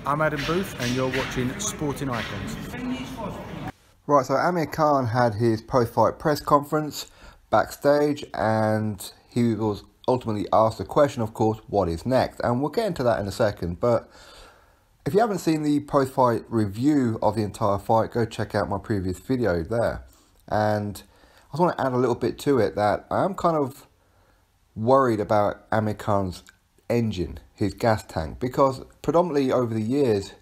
I'm Adam Booth and you're watching Sporting Icons. Right, so Amir Khan had his post-fight press conference backstage and he was ultimately asked the question, of course, what is next? And we'll get into that in a second, but if you haven't seen the post-fight review of the entire fight, go check out my previous video there. And I just want to add a little bit to it that I am kind of worried about Amir Khan's engine, his gas tank, because predominantly over the years,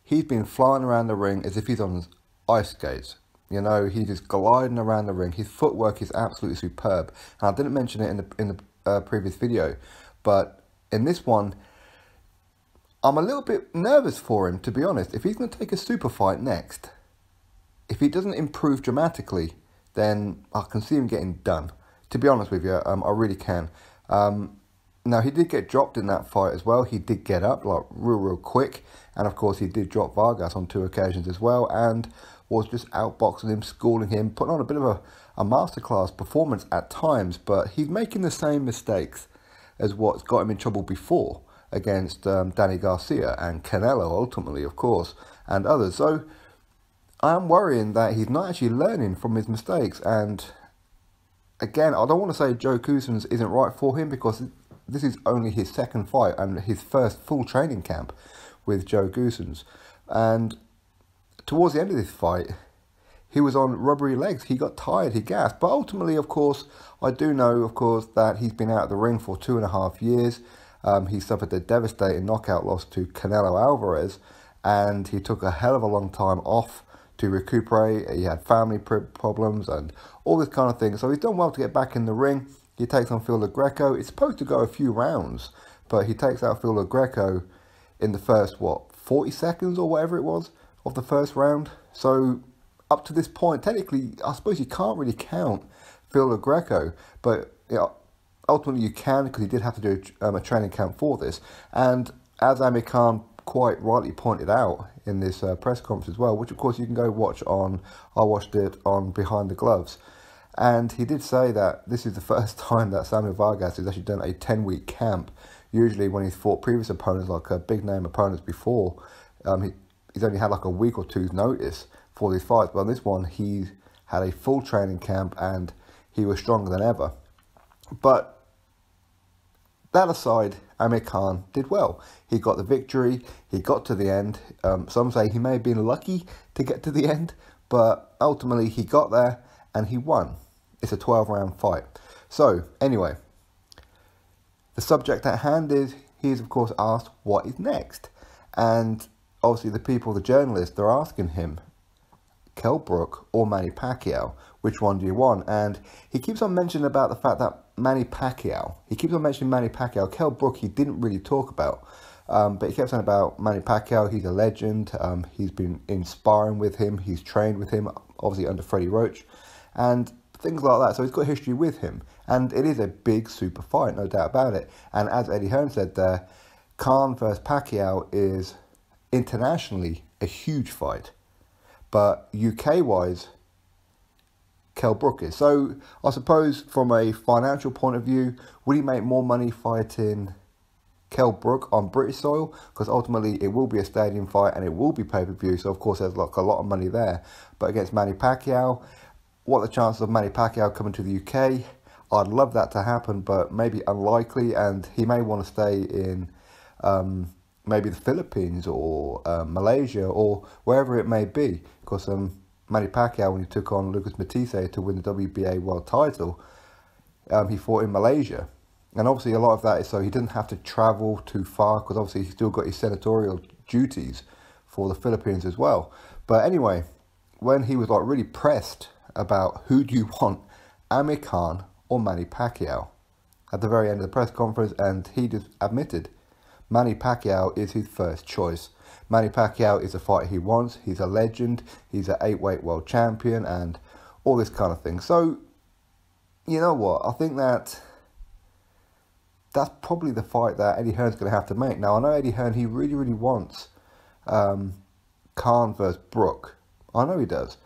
he's been flying around the ring as if he's on ice skates. You know, he's just gliding around the ring. His footwork is absolutely superb. And I didn't mention it in the previous video, but in this one, I'm a little bit nervous for him, to be honest. If he's going to take a super fight next, if he doesn't improve dramatically, then I can see him getting done. To be honest with you, I really can. Now, he did get dropped in that fight as well. He did get up, like, real quick. And, of course, he did drop Vargas on 2 occasions as well. And was just outboxing him, schooling him, putting on a bit of a masterclass performance at times. But he's making the same mistakes as what's got him in trouble before against Danny Garcia and Canelo, ultimately, of course, and others. So, I am worrying that he's not actually learning from his mistakes. And, again, I don't want to say Joe Cousins isn't right for him because this is only his second fight and his first full training camp with Joe Cousins. And towards the end of this fight, he was on rubbery legs. He got tired, he gasped. But ultimately, of course, I do know, of course, that he's been out of the ring for 2.5 years. He suffered a devastating knockout loss to Canelo Alvarez. And he took a hell of a long time off to recuperate. He had family problems and all this kind of thing. So he's done well to get back in the ring. He takes on Phil Greco. It's supposed to go a few rounds, but he takes out Phil Greco in the first, 40 seconds or whatever it was of the first round. So up to this point, technically, I suppose you can't really count Phil Greco, but you know, ultimately you can because he did have to do a training camp for this. And as Amir Khan quite rightly pointed out in this press conference as well, which of course you can go watch on, I watched it on Behind the Gloves. And he did say that this is the first time that Samuel Vargas has actually done a 10-week camp. Usually when he's fought previous opponents, like big-name opponents before, he's only had like a week or two's notice for these fights. But on this one, he had a full training camp and he was stronger than ever. But that aside, Amir Khan did well. He got the victory. He got to the end. Some say he may have been lucky to get to the end, but ultimately he got there and he won. It's a 12-round fight. So, anyway, the subject at hand is, he is, of course, asked, what is next? And obviously the people, the journalists, they're asking him, Kell Brook or Manny Pacquiao, which one do you want? And he keeps on mentioning about the fact that Manny Pacquiao, Kell Brook he didn't really talk about. But he kept saying about Manny Pacquiao, he's a legend. He's been inspiring with him. He's trained with him, obviously under Freddie Roach. And things like that. So he's got history with him. And it is a big super fight, no doubt about it. And as Eddie Hearn said there, Khan versus Pacquiao is internationally a huge fight. But UK-wise, Kell Brook is. So I suppose from a financial point of view, would he make more money fighting Kell Brook on British soil? Because ultimately it will be a stadium fight and it will be pay-per-view. So of course there's like a lot of money there. But against Manny Pacquiao, what are the chances of Manny Pacquiao coming to the UK? I'd love that to happen, but maybe unlikely. And he may want to stay in maybe the Philippines or Malaysia or wherever it may be. Because Manny Pacquiao, when he took on Lucas Matisse to win the WBA world title, he fought in Malaysia. And obviously a lot of that is so he doesn't have to travel too far, because obviously he's still got his senatorial duties for the Philippines as well. But anyway, when he was like really pressed about who do you want, Amir Khan or Manny Pacquiao, at the very end of the press conference, and he just admitted Manny Pacquiao is his first choice. Manny Pacquiao is a fighter he wants. He's a legend. He's an 8-weight world champion and all this kind of thing. So, you know what? I think that's probably the fight that Eddie Hearn's going to have to make. Now, I know Eddie Hearn, he really, really wants Khan versus Brook. I know he does.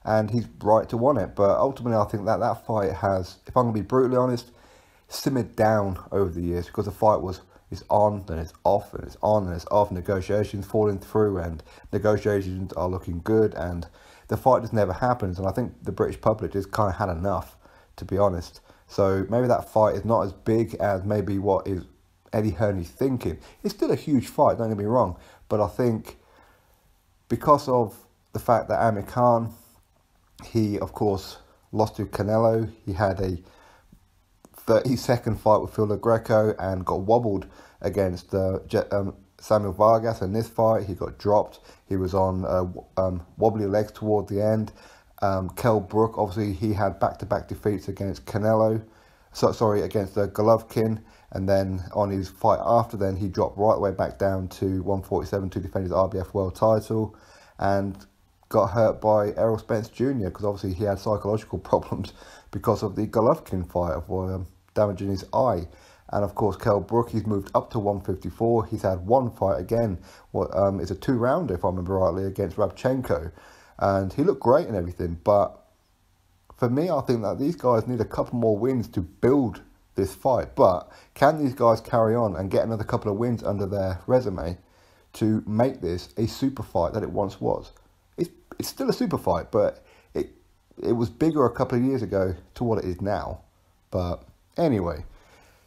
And he's right to want it. But ultimately, I think that fight has, if I'm going to be brutally honest, simmered down over the years, because the fight was it's on, then it's off, and it's on, and it's off. Negotiations falling through, and negotiations are looking good, and the fight just never happens. And I think the British public just kind of had enough, to be honest. So maybe that fight is not as big as maybe what is Eddie Hearn is thinking. It's still a huge fight, don't get me wrong, but I think because of the fact that Amir Khan, he of course lost to Canelo, he had a 30-second fight with Phil Greco and got wobbled against Samuel Vargas. In this fight, he got dropped. He was on wobbly legs toward the end. Kell Brook, obviously, he had back-to-back defeats against Canelo. Against Golovkin. And then on his fight after then, he dropped right away back down to 147 to defend his RBF world title. And got hurt by Errol Spence Jr. because obviously he had psychological problems because of the Golovkin fight of damaging his eye. And of course, Kell Brook, he's moved up to 154. He's had one fight again. It's a 2-rounder, if I remember rightly, against Rabchenko. And he looked great and everything. But for me, I think that these guys need a couple more wins to build this fight. But can these guys carry on and get another couple of wins under their resume to make this a super fight that it once was? It's still a super fight, but it was bigger a couple of years ago to what it is now. But anyway,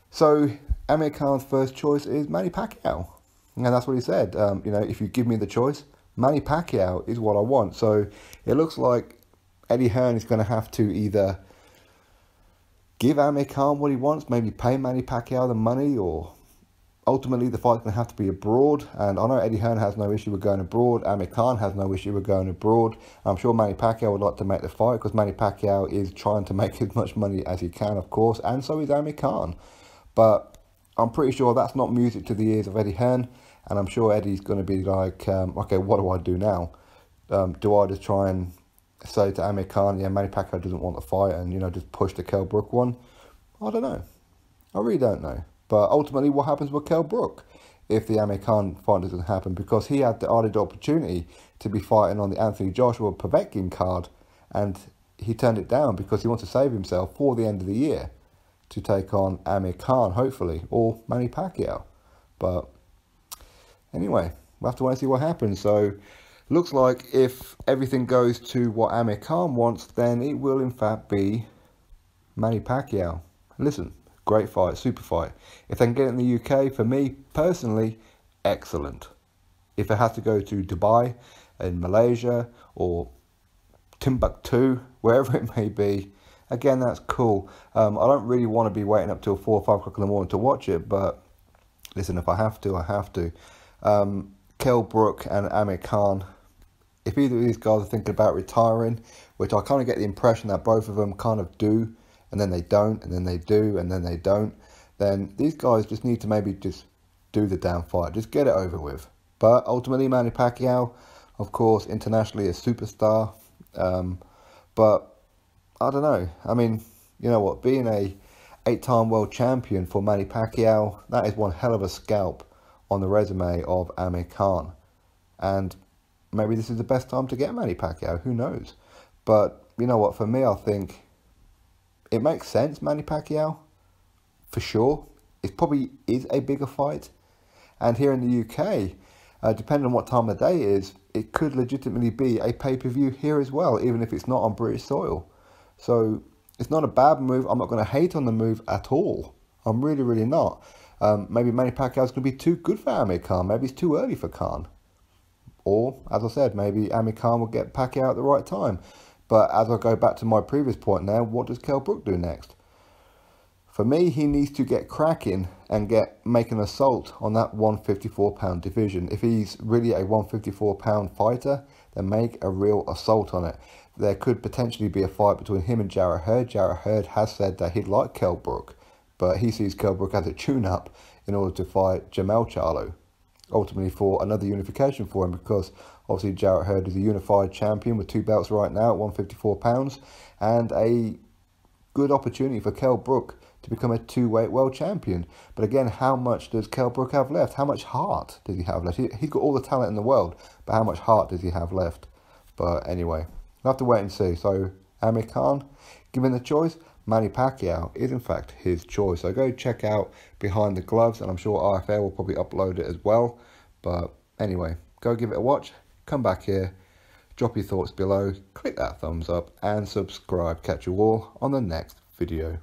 so Amir Khan's first choice is Manny Pacquiao. And that's what he said. If you give me the choice, Manny Pacquiao is what I want. So it looks like Eddie Hearn is going to have to either give Amir Khan what he wants, maybe pay Manny Pacquiao the money, or ultimately the fight's going to have to be abroad. And I know Eddie Hearn has no issue with going abroad. Amir Khan has no issue with going abroad. I'm sure Manny Pacquiao would like to make the fight because Manny Pacquiao is trying to make as much money as he can, of course, and so is Amir Khan. But I'm pretty sure that's not music to the ears of Eddie Hearn, and I'm sure Eddie's going to be like, okay, what do I do now? Do I just try and say to Amir Khan, yeah, Manny Pacquiao doesn't want the fight, and, just push the Kell Brook one? I don't know. I really don't know. But ultimately, what happens with Kell Brook if the Amir Khan fight doesn't happen? Because he had the added opportunity to be fighting on the Anthony Joshua Povetkin card, and he turned it down because he wants to save himself for the end of the year to take on Amir Khan, hopefully, or Manny Pacquiao. But anyway, we'll have to wait and see what happens. So, looks like if everything goes to what Amir Khan wants, then it will in fact be Manny Pacquiao. Listen, great fight, super fight. If they can get it in the UK, for me, personally, excellent. If it has to go to Dubai, in Malaysia, or Timbuktu, wherever it may be, again, that's cool. I don't really want to be waiting up till 4 or 5 o'clock in the morning to watch it, but listen, if I have to, I have to. Kell Brook and Amir Khan, if either of these guys are thinking about retiring, which I kind of get the impression that both of them kind of do, and then they don't, and then they do, and then they don't, then these guys just need to maybe just do the damn fight. Just get it over with. But ultimately, Manny Pacquiao, of course, internationally a superstar. But I don't know. I mean, you know what? Being a 8-time world champion for Manny Pacquiao, that is one hell of a scalp on the resume of Amir Khan. And maybe this is the best time to get Manny Pacquiao. Who knows? But you know what? For me, I think it makes sense, Manny Pacquiao, for sure. It probably is a bigger fight. And here in the UK, depending on what time of the day it is, it could legitimately be a pay-per-view here as well, even if it's not on British soil. So it's not a bad move. I'm not going to hate on the move at all. I'm really, really not. Maybe Manny Pacquiao's going to be too good for Amir Khan. Maybe it's too early for Khan. Or, as I said, maybe Amir Khan will get Pacquiao at the right time. But as I go back to my previous point now, what does Kell Brook do next? For me, he needs to get cracking and make an assault on that 154-pound division. If he's really a 154-pound fighter, then make a real assault on it. There could potentially be a fight between him and Jarrett Hurd. Jarrett Hurd has said that he'd like Kell Brook, but he sees Kell Brook as a tune-up in order to fight Jamel Charlo, ultimately for another unification for him, because obviously Jarrett Hurd is a unified champion with 2 belts right now at 154 pounds, and a good opportunity for Kell Brook to become a 2-weight world champion. But again, how much does Kell Brook have left? How much heart does he have left? He's got all the talent in the world, but how much heart does he have left? But anyway, we'll have to wait and see. So Amir Khan, given the choice, Manny Pacquiao is in fact his choice. So go check out Behind the Gloves, and I'm sure RFL will probably upload it as well. But anyway, go give it a watch, come back here, drop your thoughts below, click that thumbs up and subscribe. Catch you all on the next video.